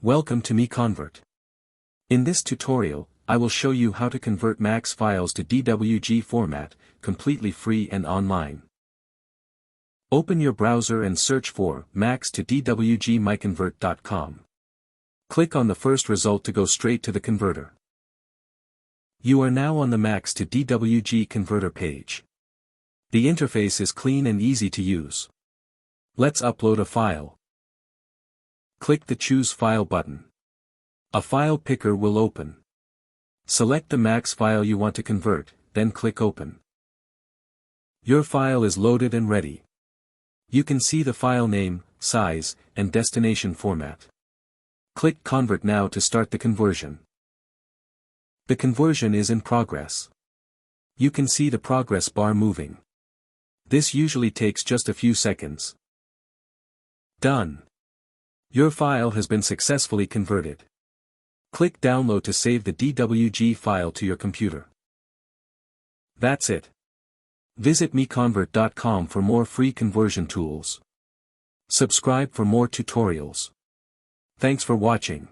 Welcome to MiConvert. In this tutorial, I will show you how to convert MAX files to DWG format, completely free and online. Open your browser and search for MAX to DWG MiConvert.com. Click on the first result to go straight to the converter. You are now on the MAX to DWG converter page. The interface is clean and easy to use. Let's upload a file. Click the Choose File button. A file picker will open. Select the MAX file you want to convert, then click Open. Your file is loaded and ready. You can see the file name, size, and destination format. Click Convert now to start the conversion. The conversion is in progress. You can see the progress bar moving. This usually takes just a few seconds. Done. Your file has been successfully converted. Click Download to save the DWG file to your computer. That's it. Visit MiConvert.com for more free conversion tools. Subscribe for more tutorials. Thanks for watching.